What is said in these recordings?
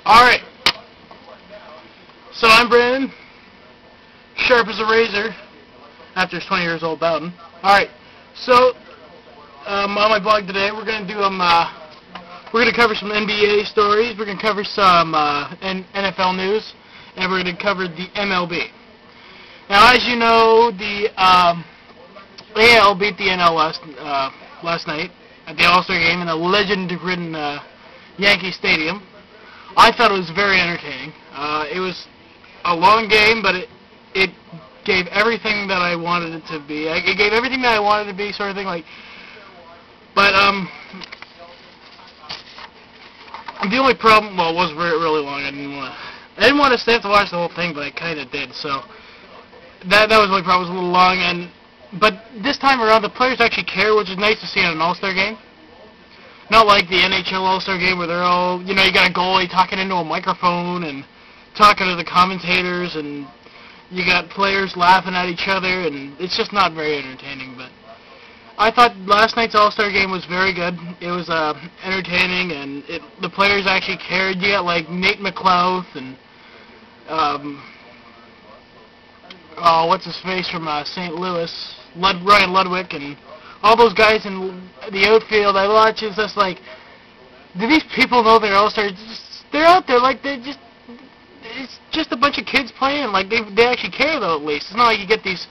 Alright, so I'm Brandon, sharp as a razor, after his 20 years old Bowden. Alright, so on my blog today we're going to do we're going to cover some NBA stories, we're going to cover some NFL news, and we're going to cover the MLB. Now, as you know, the AL beat the NL last night at the All-Star game in a legend-ridden Yankee Stadium. I thought it was very entertaining. It was a long game, but it gave everything that I wanted it to be. It gave everything that I wanted it to be, sort of thing. But the only problem, well, it was really long. I didn't want to stay up to watch the whole thing, but I kind of did. So that was the only problem. It was a little long, but this time around, the players actually care, which is nice to see in an All-Star game. Not like the NHL All-Star game where they're all, you got a goalie talking into a microphone and talking to the commentators, and you got players laughing at each other, and it's just not very entertaining. But I thought last night's All-Star game was very good. It was entertaining, and the players actually cared. You got like Nate McLouth and what's his face from St. Louis, Ryan Ludwig, and all those guys in the outfield. I watch, it's just like, do these people know they're All-Stars? They're out there, like, it's just a bunch of kids playing. Like, they actually care, though, at least. It's not like you get these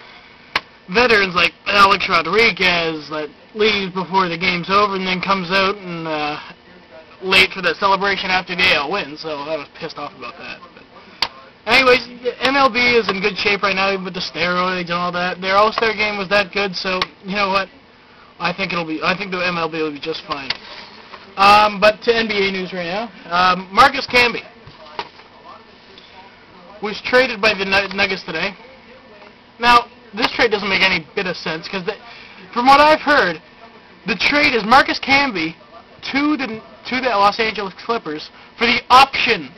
veterans like Alex Rodriguez that leaves before the game's over and then comes out and late for the celebration after the AL win, so I was pissed off about that. But anyways, MLB is in good shape right now, even with the steroids and all that. Their All-Star game was that good, so you know what? I think the MLB will be just fine. But to NBA news right now, Marcus Camby was traded by the Nuggets today. Now, this trade doesn't make any bit of sense, because from what I've heard, the trade is Marcus Camby to the Los Angeles Clippers for the option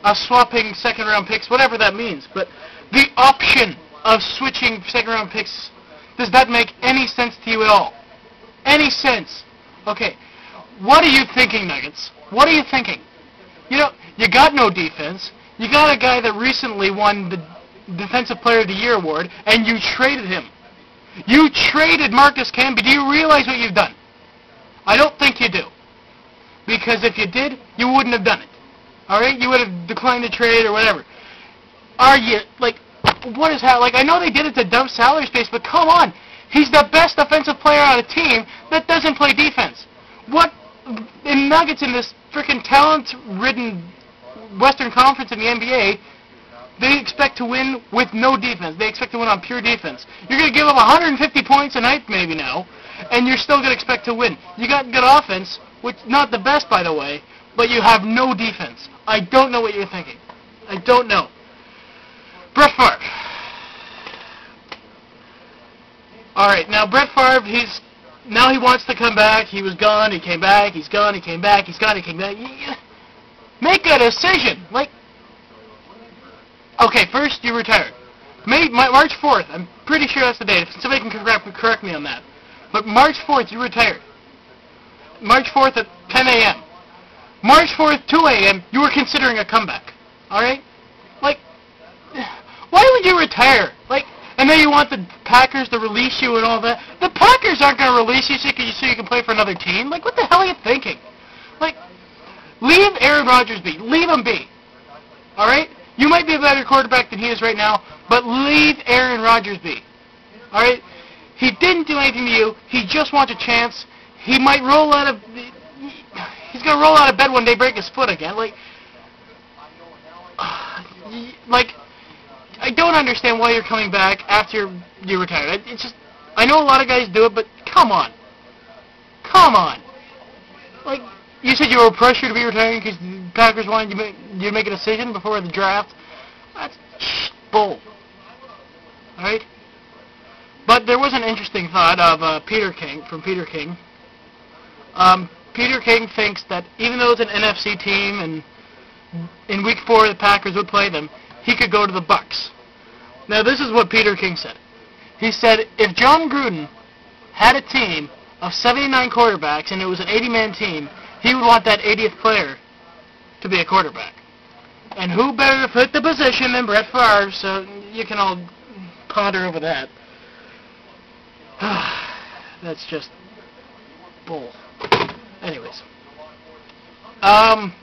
of swapping second-round picks, whatever that means. But the option of switching second-round picks, does that make any sense to you at all? Any sense? Okay, what are you thinking, Nuggets? What are you thinking? You got no defense. You got a guy that recently won the Defensive Player of the Year award, and you traded him. You traded Marcus Camby. Do you realize what you've done? I don't think you do. Because if you did, you wouldn't have done it. Alright? You would have declined the trade or whatever. Are you, what is happening? I know they did it to dump salary space, but come on. He's the best defensive player on a team that doesn't play defense. What, in Nuggets in this freaking talent-ridden Western Conference in the NBA, they expect to win with no defense. They expect to win on pure defense. You're going to give up 150 points a night maybe now, and you're still going to expect to win. You got good offense, which not the best, by the way, but you have no defense. I don't know what you're thinking. I don't know. Brett Favre. Alright, now Brett Favre, now he wants to come back. He was gone, he came back, he's gone, he came back, he's gone, he came back. Make a decision. Okay, first you retired. March 4th, I'm pretty sure that's the date. If somebody can correct me on that. But March 4th, you retired. March 4th at 10 a.m. March 4th, 2 a.m., you were considering a comeback. Alright? Why would you retire? And then you want the Packers to release you and all that. The Packers aren't going to release you so you can play for another team. What the hell are you thinking? Leave Aaron Rodgers be. Leave him be. Alright? You might be a better quarterback than he is right now, but leave Aaron Rodgers be. Alright? He didn't do anything to you. He just wants a chance. He might he's going to roll out of bed one day, break his foot again. I don't understand why you're coming back after you retired. I know a lot of guys do it, but come on. Come on. You said you were pressured to be retiring because the Packers wanted you to make a decision before the draft. That's bull. Alright? But there was an interesting thought of Peter King. Peter King thinks that even though it's an NFC team and in Week 4 the Packers would play them, he could go to the Bucs. Now this is what Peter King said. He said, if John Gruden had a team of 79 quarterbacks and it was an 80-man team, he would want that 80th player to be a quarterback. And who better to put the position than Brett Favre? So you can all ponder over that. That's just bull. Anyways.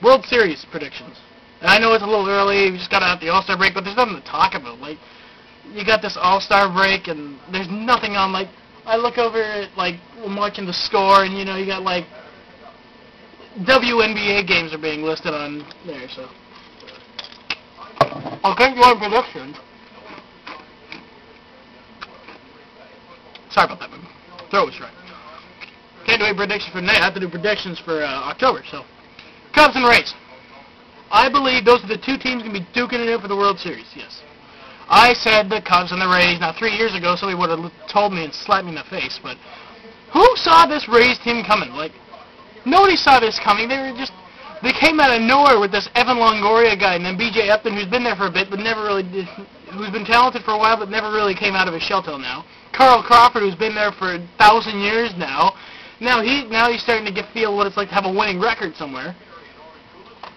World Series predictions. And I know it's a little early, we just got out the All-Star break, but there's nothing to talk about. Like, you got this All-Star break, and there's nothing on, like, I look over at, like, I'm watching the score, and, you know, you got, like, WNBA games are being listed on there, so. Okay, you want predictions? Sorry about that, man. Throat was right. Can't do any predictions for tonight. I have to do predictions for October, so. Cubs and Rays. I believe those are the two teams going to be duking it out for the World Series, yes. I said the Cubs and the Rays. Now, 3 years ago, somebody would have told me and slapped me in the face, but who saw this Rays team coming? Like, nobody saw this coming. They came out of nowhere with this Evan Longoria guy, and then B.J. Upton, who's been there for a bit, but never really did, who's been talented for a while, but never really came out of his shell till now. Carl Crawford, who's been there for 1,000 years now. Now he's starting to feel what it's like to have a winning record somewhere.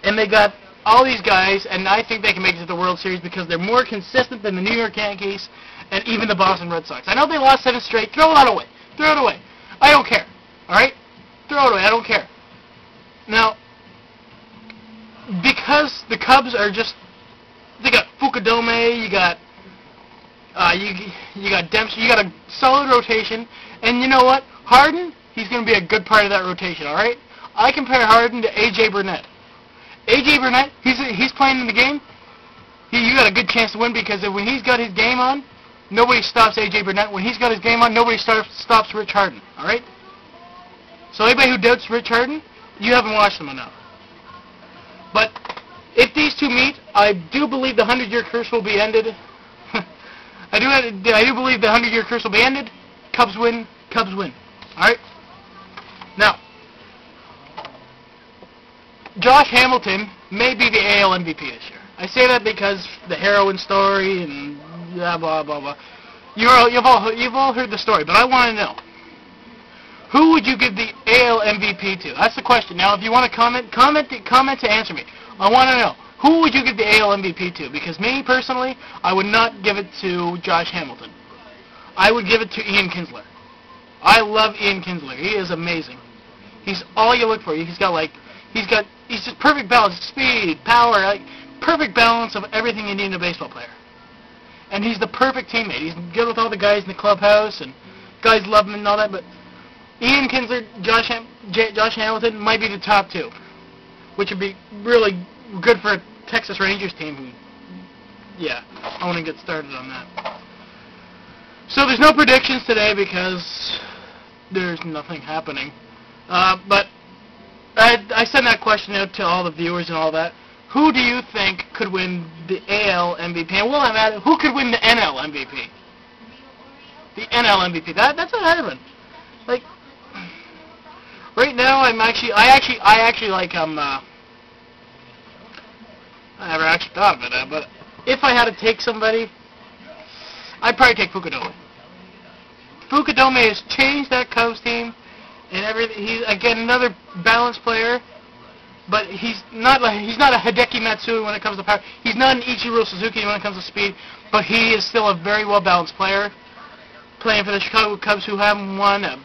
And they got all these guys, and I think they can make it to the World Series because they're more consistent than the New York Yankees and even the Boston Red Sox. I know they lost 7 straight. Throw that away. Throw it away. I don't care. All right? Throw it away. I don't care. Now, because the Cubs are just, they got Fukudome, you got Dempsey, you got a solid rotation, and you know what? Harden, he's going to be a good part of that rotation, all right? I compare Harden to A.J. Burnett. A.J. Burnett, he's playing in the game. You got a good chance to win because when he's got his game on, nobody stops A.J. Burnett. When he's got his game on, nobody stops Rich Harden, all right? So anybody who doubts Rich Harden, you haven't watched them enough. But if these two meet, I do believe the 100-year curse will be ended. I do believe the 100-year curse will be ended. Cubs win. Cubs win. All right? Now, Josh Hamilton may be the AL MVP this year. I say that because the heroin story and blah, blah, blah, blah. You've all heard the story, but I want to know. Who would you give the AL MVP to? That's the question. Now, if you want to comment to answer me. I want to know. Who would you give the AL MVP to? Because me, personally, I would not give it to Josh Hamilton. I would give it to Ian Kinsler. I love Ian Kinsler. He is amazing. He's all you look for. He's just perfect balance, speed, power, like perfect balance of everything you need in a baseball player. And he's the perfect teammate. He's good with all the guys in the clubhouse, and guys love him and all that, but Ian Kinsler, Josh Hamilton might be the top two, which would be really good for a Texas Rangers team who, yeah, I want to get started on that. So there's no predictions today because there's nothing happening. But I sent that question out to all the viewers and all that. Who do you think could win the AL MVP? And while I'm at it, who could win the NL MVP? The NL MVP. That's a hard one. Like, right now, I never actually thought of it, but if I had to take somebody, I'd probably take Fukudome. Fukudome has changed that Cubs team and everything. He's again another balanced player, but he's not a Hideki Matsui when it comes to power. He's not an Ichiro Suzuki when it comes to speed, but he is still a very well balanced player, playing for the Chicago Cubs, who haven't won a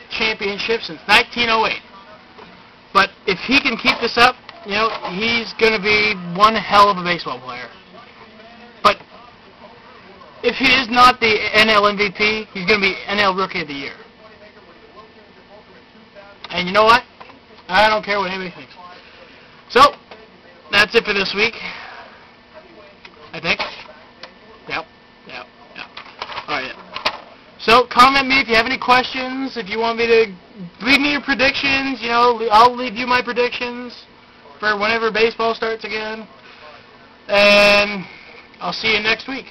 championship since 1908. But if he can keep this up, you know, he's going to be one hell of a baseball player. But if he is not the NL MVP, he's going to be NL Rookie of the Year. And you know what? I don't care what anybody thinks. So, that's it for this week. I think. Yep. Alright. So, comment me if you have any questions. If you want me to leave me your predictions, you know, I'll leave you my predictions for whenever baseball starts again. And I'll see you next week.